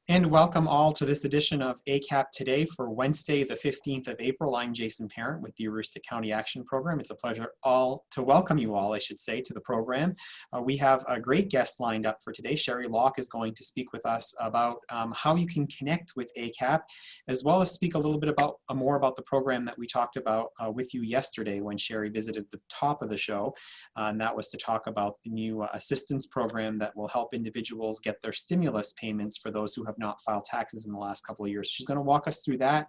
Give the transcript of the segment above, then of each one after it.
And welcome all to this edition of ACAP Today for Wednesday, the 15th of April. I'm Jason Parent with the Aroostook County Action Program. It's a pleasure to welcome you all, I should say, to the program. We have a great guest lined up for today. Sherry Locke is going to speak with us about how you can connect with ACAP, as well as speak a little bit about more about the program that we talked about with you yesterday when Sherry visited the top of the show. And that was to talk about the new assistance program that will help individuals get their stimulus payments for those who have not filed taxes in the last couple of years. She's going to walk us through that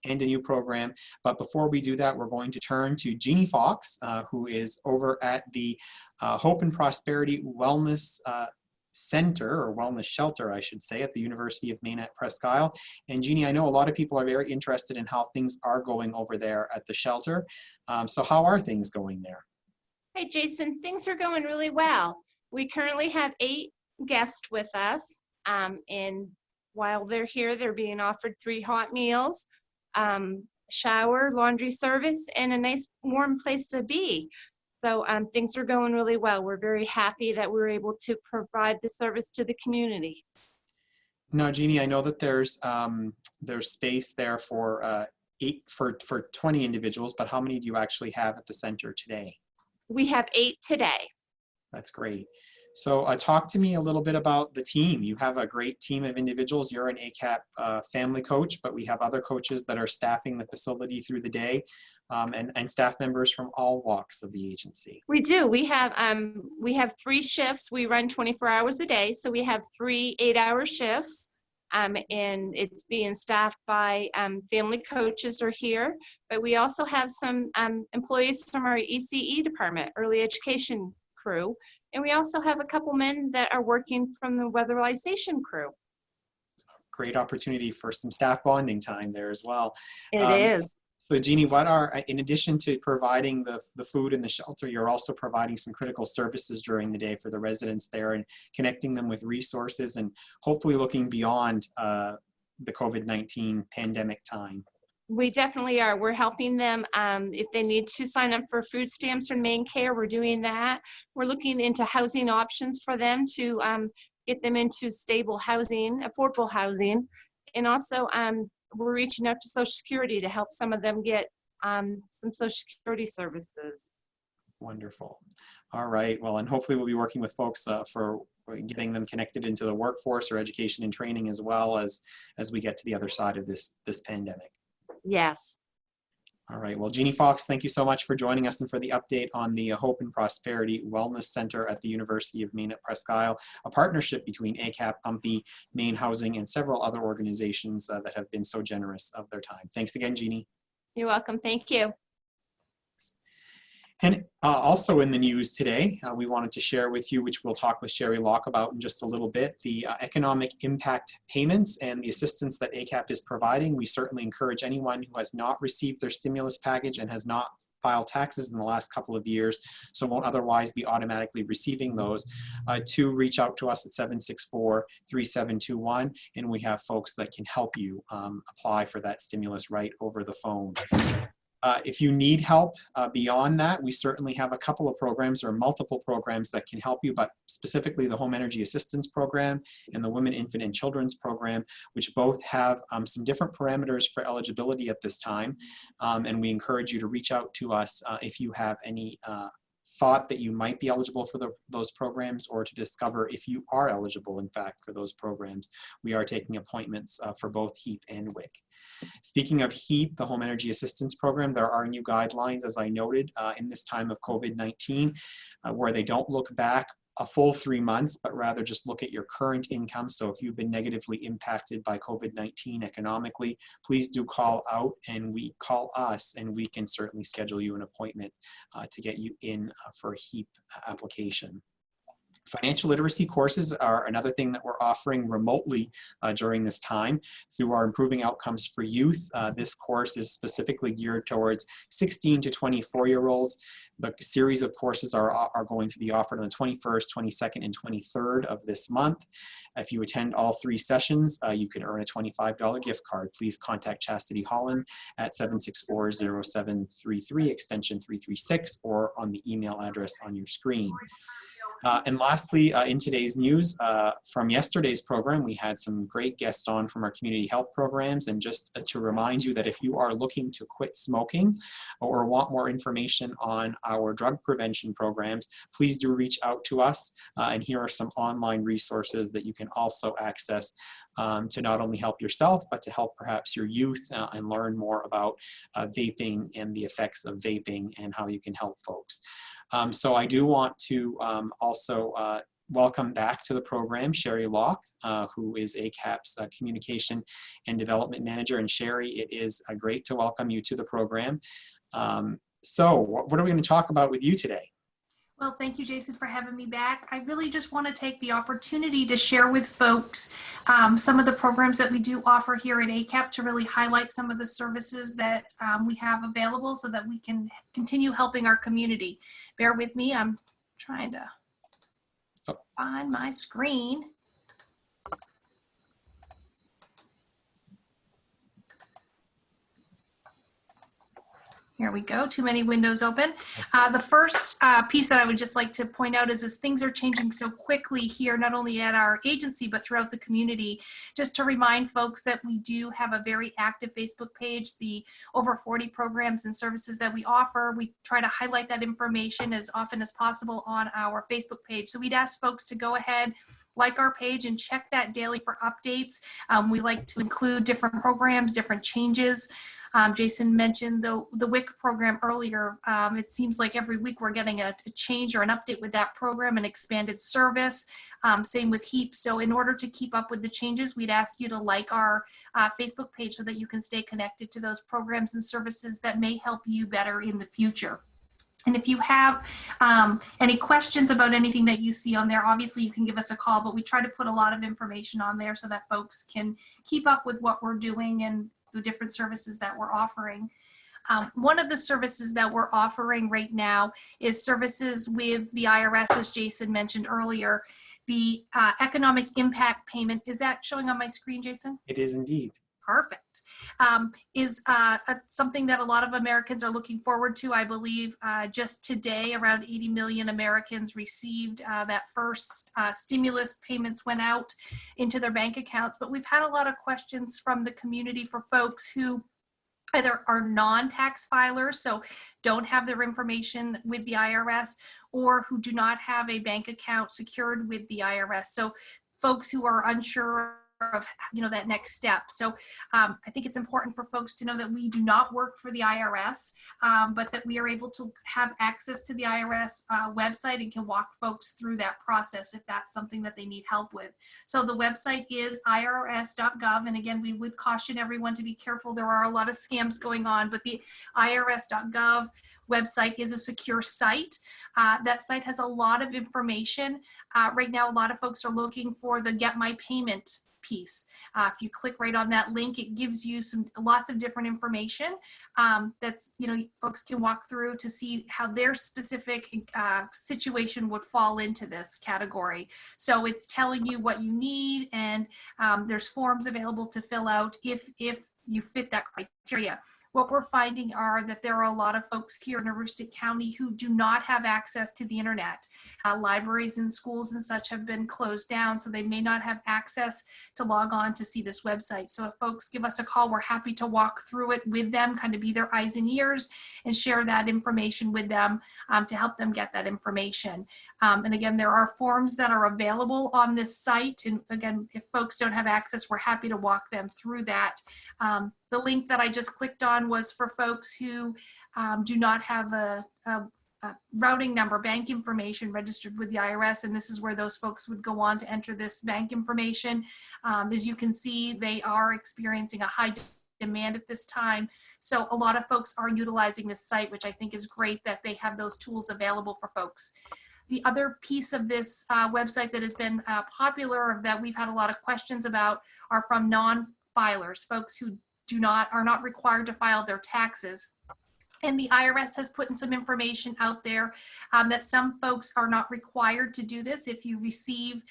and a new program. But before we do that, we're going to turn to Jeannie Fox, who is over at the Hope and Prosperity Wellness Center, or Wellness Shelter, I should say, at the University of Maine at Presque Isle. And Jeannie, I know a lot of people are very interested in how things are going over there at the shelter. So how are things going there? Hey, Jason, things are going really well. We currently have 8 guests with us, and while they're here, they're being offered 3 hot meals, shower, laundry service, and a nice warm place to be. So things are going really well. We're very happy that we're able to provide the service to the community. Now, Jeannie, I know that there's space there for 20 individuals, but how many do you actually have at the center today? We have 8 today. That's great. So talk to me a little bit about the team. You have a great team of individuals. You're an ACAP family coach, but we have other coaches that are staffing the facility through the day, and staff members from all walks of the agency. We do. We have 3 shifts. We run 24 hours a day, so we have 3 8-hour shifts, and it's being staffed by family coaches are here, but we also have some employees from our ECE department, early education crew, and we also have a couple men that are working from the weatherization crew. Great opportunity for some staff bonding time there as well. It is. So Jeannie, in addition to providing the food in the shelter, you're also providing some critical services during the day for the residents there and connecting them with resources and hopefully looking beyond the COVID-19 pandemic time. We definitely are. We're helping them if they need to sign up for food stamps or main care, we're doing that. We're looking into housing options for them to get them into stable housing, affordable housing. And also we're reaching out to Social Security to help some of them get some Social Security services. Wonderful. All right. Well, and hopefully we'll be working with folks for getting them connected into the workforce or education and training as well as we get to the other side of this pandemic. Yes. All right. Well, Jeannie Fox, thank you so much for joining us and for the update on the Hope and Prosperity Wellness Center at the University of Maine at Presque Isle, a partnership between ACAP, UMPI, Maine Housing, and several other organizations that have been so generous of their time. Thanks again, Jeannie. You're welcome. Thank you. And also in the news today, we wanted to share with you, which we'll talk with Sherry Locke about in just a little bit, the economic impact payments and the assistance that ACAP is providing. We certainly encourage anyone who has not received their stimulus package and has not filed taxes in the last couple of years, so won't otherwise be automatically receiving those, to reach out to us at 764-3721, and we have folks that can help you apply for that stimulus right over the phone. If you need help beyond that, we certainly have a couple of programs or multiple programs that can help you, but specifically the Home Energy Assistance Program and the Women, Infant, and Children's Program, which both have some different parameters for eligibility at this time. And we encourage you to reach out to us if you have any thought that you might be eligible for those programs, or to discover if you are eligible, in fact, for those programs. We are taking appointments for both HEAP and WIC. Speaking of HEAP, the Home Energy Assistance Program, there are new guidelines, as I noted, in this time of COVID-19, where they don't look back a full 3 months, but rather just look at your current income. So if you've been negatively impacted by COVID-19 economically, please do call out and call us, and we can certainly schedule you an appointment to get you in for a HEAP application. Financial literacy courses are another thing that we're offering remotely during this time through our Improving Outcomes for Youth. This course is specifically geared towards 16 to 24-year-olds. The series of courses are going to be offered on the 21st, 22nd, and 23rd of this month. If you attend all 3 sessions, you can earn a $25 gift card. Please contact Chastity Holland at 764-0733, extension 336, or on the email address on your screen. And lastly, in today's news, from yesterday's program, we had some great guests on from our community health programs. And just to remind you that if you are looking to quit smoking or want more information on our drug prevention programs, please do reach out to us. And here are some online resources that you can also access to not only help yourself, but to help perhaps your youth and learn more about vaping and the effects of vaping and how you can help folks. So I do want to also welcome back to the program Sherry Locke, who is ACAP's Communication and Development Manager. And Sherry, it is great to welcome you to the program. So what are we going to talk about with you today? Well, thank you, Jason, for having me back. I really just want to take the opportunity to share with folks some of the programs that we do offer here at ACAP to really highlight some of the services that we have available so that we can continue helping our community. Bear with me, I'm trying to find my screen. Here we go, too many windows open. The first piece that I would just like to point out is things are changing so quickly here, not only at our agency, but throughout the community. Just to remind folks that we do have a very active Facebook page, the over 40 programs and services that we offer. We try to highlight that information as often as possible on our Facebook page. So we'd ask folks to go ahead, like our page, and check that daily for updates. We like to include different programs, different changes. Jason mentioned the WIC program earlier. It seems like every week we're getting a change or an update with that program, an expanded service. Same with HEAP. So in order to keep up with the changes, we'd ask you to like our Facebook page so that you can stay connected to those programs and services that may help you better in the future. And if you have any questions about anything that you see on there, obviously you can give us a call, but we try to put a lot of information on there so that folks can keep up with what we're doing and the different services that we're offering. One of the services that we're offering right now is services with the IRS, as Jason mentioned earlier. The economic impact payment, is that showing on my screen, Jason? It is indeed. Perfect. Is something that a lot of Americans are looking forward to. I believe just today around 80 million Americans received that first stimulus payments went out into their bank accounts, but we've had a lot of questions from the community for folks who either are non-tax filers, so don't have their information with the IRS, or who do not have a bank account secured with the IRS. So folks who are unsure of that next step. So I think it's important for folks to know that we do not work for the IRS, but that we are able to have access to the IRS website and can walk folks through that process if that's something that they need help with. So the website is irs.gov, and again, we would caution everyone to be careful. There are a lot of scams going on, but the irs.gov website is a secure site. That site has a lot of information. Right now, a lot of folks are looking for the Get My Payment piece. If you click right on that link, it gives you lots of different information that's folks can walk through to see how their specific situation would fall into this category. So it's telling you what you need, and there's forms available to fill out if you fit that criteria. What we're finding are that there are a lot of folks here in Aroostook County who do not have access to the internet. Libraries and schools and such have been closed down, so they may not have access to log on to see this website. So if folks give us a call, we're happy to walk through it with them, kind of be their eyes and ears, and share that information with them to help them get that information. And again, there are forms that are available on this site. And again, if folks don't have access, we're happy to walk them through that. The link that I just clicked on was for folks who do not have a routing number, bank information registered with the IRS, and this is where those folks would go on to enter this bank information. As you can see, they are experiencing a high demand at this time. So a lot of folks are utilizing this site, which I think is great that they have those tools available for folks. The other piece of this website that has been popular, that we've had a lot of questions about, are from non-filers, folks who are not required to file their taxes. And the IRS has put in some information out there that some folks are not required to do this. If you receive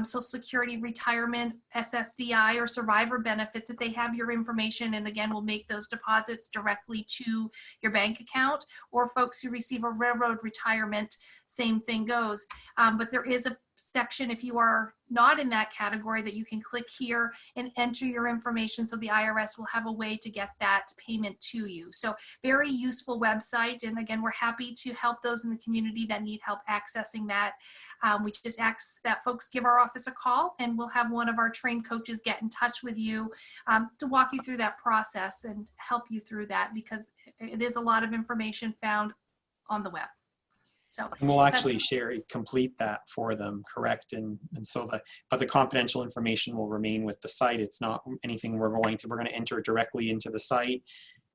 Social Security, retirement, SSDI, or survivor benefits, that they have your information and again will make those deposits directly to your bank account. Or folks who receive a railroad retirement, same thing goes. But there is a section if you are not in that category that you can click here and enter your information, so the IRS will have a way to get that payment to you. So very useful website, and again, we're happy to help those in the community that need help accessing that. We just ask that folks give our office a call, and we'll have one of our trained coaches get in touch with you to walk you through that process and help you through that, because it is a lot of information found on the web. So, and we'll actually complete that for them, correct? And so but the confidential information will remain with the site. It's not anything we're going to enter it directly into the site,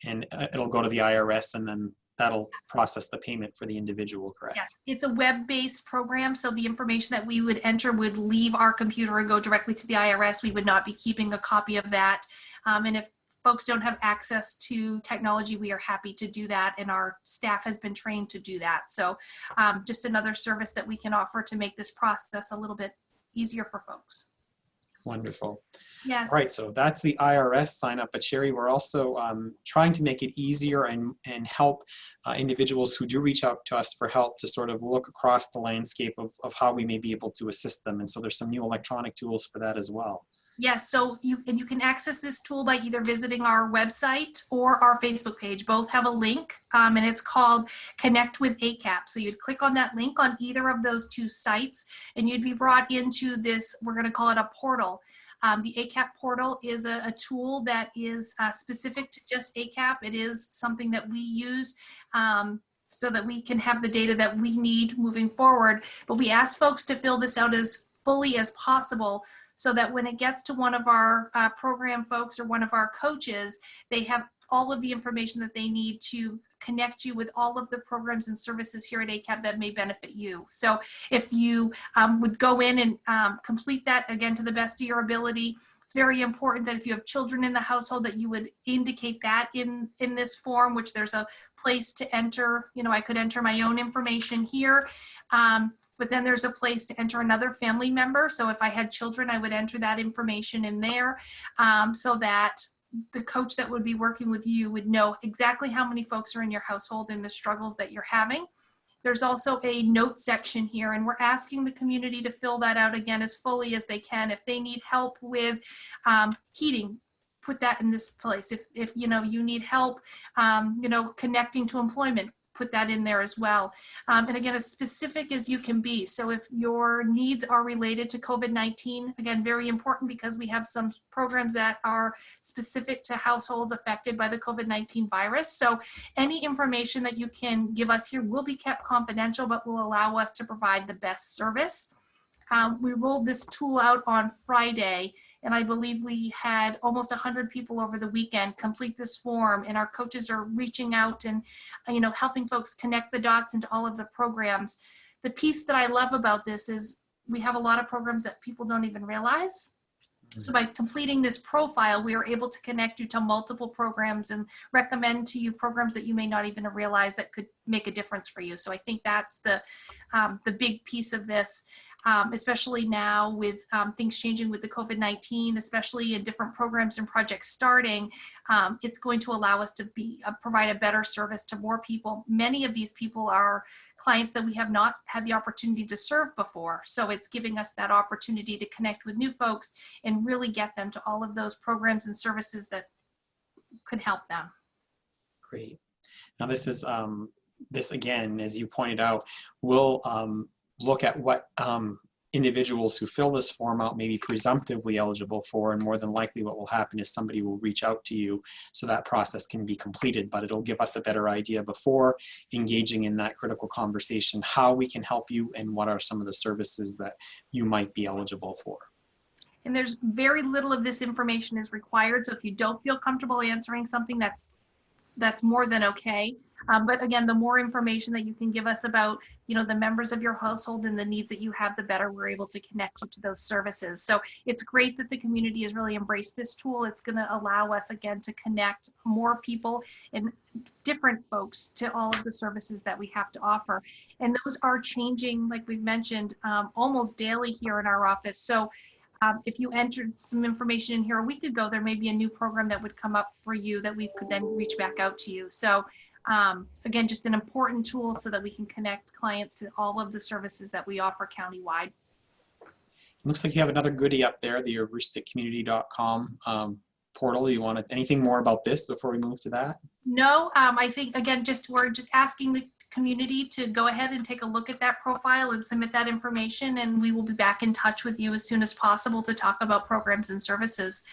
and it'll go to the IRS, and then that'll process the payment for the individual, correct? Yes, it's a web-based program, so the information that we would enter would leave our computer and go directly to the IRS. We would not be keeping a copy of that. And if folks don't have access to technology, we are happy to do that, and our staff has been trained to do that. So just another service that we can offer to make this process a little bit easier for folks. Wonderful. Yes. All right, so that's the IRS sign up, but Sherry, we're also trying to make it easier and help individuals who do reach out to us for help to sort of look across the landscape of how we may be able to assist them. And so there's some new electronic tools for that as well. Yes, so you can access this tool by either visiting our website or our Facebook page. Both have a link, and it's called Connect with ACAP. So you'd click on that link on either of those two sites, and you'd be brought into this, we're going to call it a portal. The ACAP portal is a tool that is specific to just ACAP. It is something that we use so that we can have the data that we need moving forward. But we ask folks to fill this out as fully as possible, so that when it gets to one of our program folks or one of our coaches, they have all of the information that they need to connect you with all of the programs and services here at ACAP that may benefit you. So if you would go in and complete that, again, to the best of your ability, it's very important that if you have children in the household that you would indicate that in this form, which there's a place to enter. You know, I could enter my own information here. But then there's a place to enter another family member. So if I had children, I would enter that information in there so that the coach that would be working with you would know exactly how many folks are in your household and the struggles that you're having. There's also a note section here, and we're asking the community to fill that out again as fully as they can. If they need help with heating, put that in this place. If you know you need help, connecting to employment, put that in there as well. And again, as specific as you can be. So if your needs are related to COVID-19, again, very important, because we have some programs that are specific to households affected by the COVID-19 virus. So any information that you can give us here will be kept confidential, but will allow us to provide the best service. We rolled this tool out on Friday, and I believe we had almost 100 people over the weekend complete this form, and our coaches are reaching out and, helping folks connect the dots into all of the programs. The piece that I love about this is we have a lot of programs that people don't even realize. So by completing this profile, we are able to connect you to multiple programs and recommend to you programs that you may not even realize that could make a difference for you. So I think that's the big piece of this. Especially now with things changing with the COVID-19, especially in different programs and projects starting, it's going to allow us to provide a better service to more people. Many of these people are clients that we have not had the opportunity to serve before. So it's giving us that opportunity to connect with new folks and really get them to all of those programs and services that could help them. Great. Now this is, this again, as you pointed out, will look at what individuals who fill this form out may be presumptively eligible for, and more than likely what will happen is somebody will reach out to you so that process can be completed, but it'll give us a better idea before engaging in that critical conversation how we can help you and what are some of the services that you might be eligible for. And there's very little of this information is required, so if you don't feel comfortable answering something, that's more than okay. But again, the more information that you can give us about, the members of your household and the needs that you have, the better we're able to connect you to those services. So it's great that the community has really embraced this tool. It's going to allow us, again, to connect more people and different folks to all of the services that we have to offer. And those are changing, like we've mentioned, almost daily here in our office. So if you entered some information in here a week ago, there may be a new program that would come up for you that we could then reach back out to you. So again, just an important tool so that we can connect clients to all of the services that we offer countywide. Looks like you have another goodie up there, the rusticommunity.com portal. You want anything more about this before we move to that? No, I think, again, we're just asking the community to go ahead and take a look at that profile and submit that information, and we will be back in touch with you as soon as possible to talk about programs and services.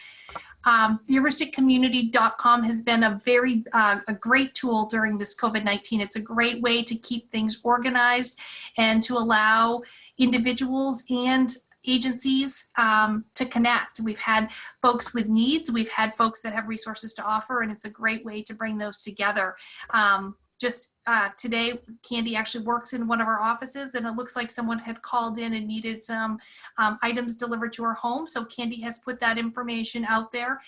The rusticommunity.com has been a great tool during this COVID-19. It's a great way to keep things organized and to allow individuals and agencies to connect. We've had folks with needs, we've had folks that have resources to offer, and it's a great way to bring those together. Today, Candy actually works in one of our offices, and it looks like someone had called in and needed some items delivered to her home. So Candy has put that information out there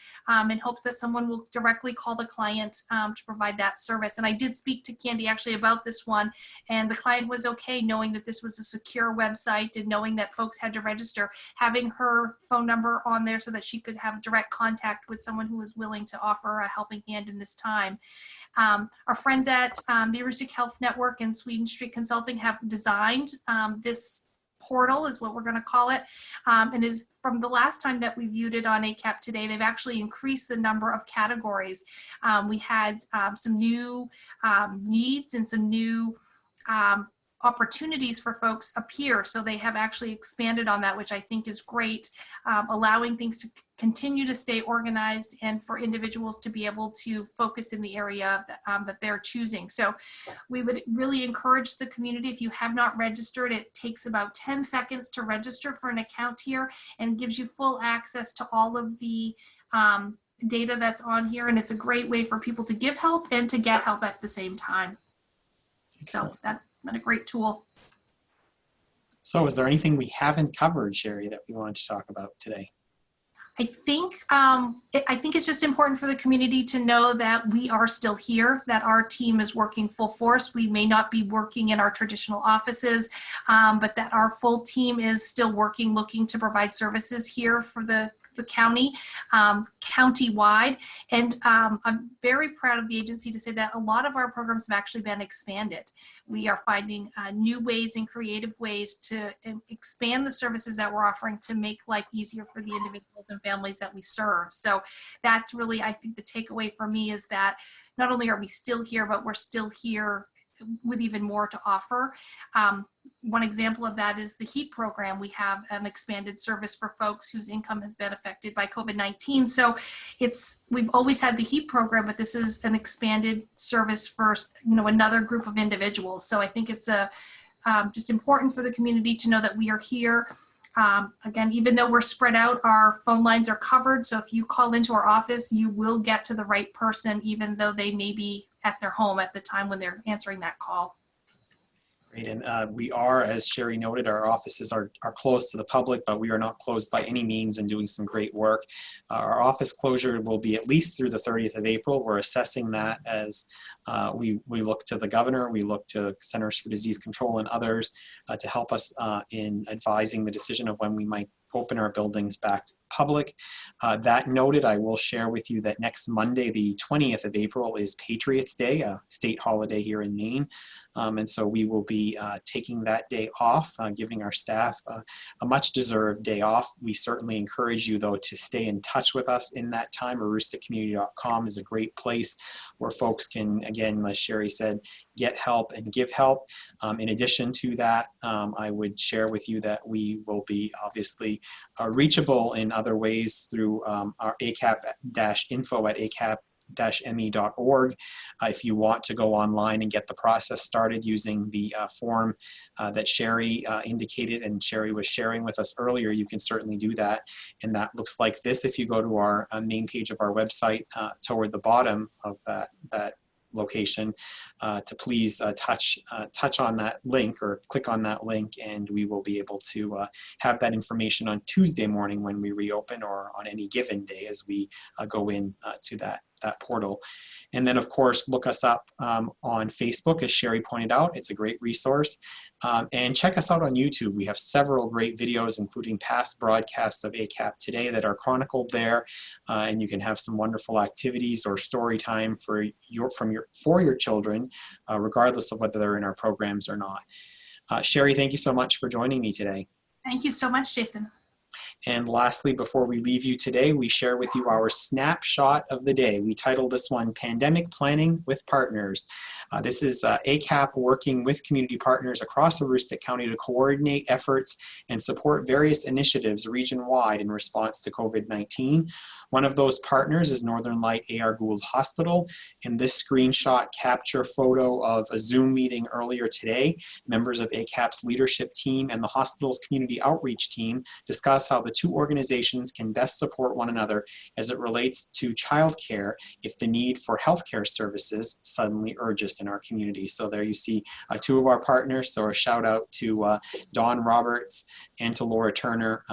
in hopes that someone will directly call the client to provide that service. And I did speak to Candy actually about this one, and the client was okay knowing that this was a secure website and knowing that folks had to register, having her phone number on there so that she could have direct contact with someone who was willing to offer a helping hand in this time. Our friends at the Heuristic Health Network and Sweden Street Consulting have designed this portal, is what we're going to call it, and is from the last time that we viewed it on ACAP Today, they've actually increased the number of categories. We had some new needs and some new opportunities for folks appear. So they have actually expanded on that, which I think is great, allowing things to continue to stay organized and for individuals to be able to focus in the area that they're choosing. So we would really encourage the community, if you have not registered, it takes about 10 seconds to register for an account here and gives you full access to all of the data that's on here. And it's a great way for people to give help and to get help at the same time. Excellent. So that's been a great tool. So is there anything we haven't covered, Sherry, that we wanted to talk about today? I think it's just important for the community to know that we are still here, that our team is working full force. We may not be working in our traditional offices, but that our full team is still working, looking to provide services here for the county, county-wide. And I'm very proud of the agency to say that a lot of our programs have actually been expanded. We are finding new ways and creative ways to expand the services that we're offering to make life easier for the individuals and families that we serve. So that's really, I think, the takeaway for me is that not only are we still here, but we're still here with even more to offer. One example of that is the HEAP program. We have an expanded service for folks whose income has been affected by COVID-19. So we've always had the HEAP program, but this is an expanded service for another group of individuals. So I think it's just important for the community to know that we are here. Again, even though we're spread out, our phone lines are covered. So if you call into our office, you will get to the right person, even though they may be at their home at the time when they're answering that call. Great, and we are, as Sherry noted, our offices are closed to the public, but we are not closed by any means and doing some great work. Our office closure will be at least through the 30th of April. We're assessing that as we look to the governor, we look to Centers for Disease Control and others to help us in advising the decision of when we might open our buildings back to public. That noted, I will share with you that next Monday, the 20th of April, is Patriots Day, a state holiday here in Maine. And so we will be taking that day off, giving our staff a much deserved day off. We certainly encourage you, though, to stay in touch with us in that time. rusticommunity.com is a great place where folks can, again, as Sherry said, get help and give help. In addition to that, I would share with you that we will be obviously reachable in other ways through our ACAP-info at acap-me.org. If you want to go online and get the process started using the form that Sherry indicated and Sherry was sharing with us earlier, you can certainly do that. And that looks like this. If you go to our main page of our website, toward the bottom of that location to please touch on that link or click on that link, and we will be able to have that information on Tuesday morning when we reopen, or on any given day as we go in to that portal. And then, of course, look us up on Facebook, as Sherry pointed out. It's a great resource. And check us out on YouTube. We have several great videos, including past broadcasts of ACAP Today, that are chronicled there. And you can have some wonderful activities or story time for your children, regardless of whether they're in our programs or not. Sherry, thank you so much for joining me today. Thank you so much, Jason. And lastly, before we leave you today, we share with you our snapshot of the day. We titled this one, Pandemic Planning with Partners. This is ACAP working with community partners across Aroostook County to coordinate efforts and support various initiatives region-wide in response to COVID-19. One of those partners is Northern Light A.R. Gould Hospital. In this screenshot capture photo of a Zoom meeting earlier today, members of ACAP's leadership team and the hospital's community outreach team discuss how the two organizations can best support one another as it relates to childcare if the need for healthcare services suddenly urges in our community. So there you see two of our partners. So a shout out to Dawn Roberts and to Laura Turner,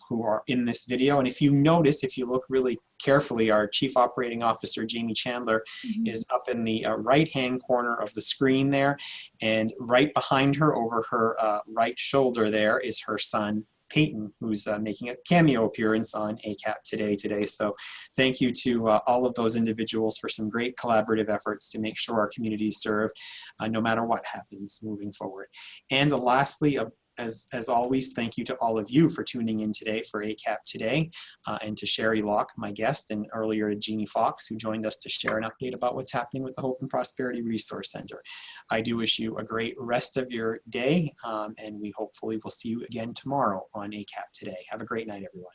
who are in this video. And if you notice, if you look really carefully, our Chief Operating Officer, Jamie Chandler, is up in the right-hand corner of the screen there. And right behind her, over her right shoulder there, is her son, Peyton, who's making a cameo appearance on ACAP Today. So thank you to all of those individuals for some great collaborative efforts to make sure our community is served no matter what happens moving forward. And lastly, as always, thank you to all of you for tuning in today for ACAP Today, and to Sherry Locke, my guest, and earlier to Jeannie Fox, who joined us to share an update about what's happening with the Hope and Prosperity Resource Center. I do wish you a great rest of your day, and we hopefully will see you again tomorrow on ACAP Today. Have a great night, everyone.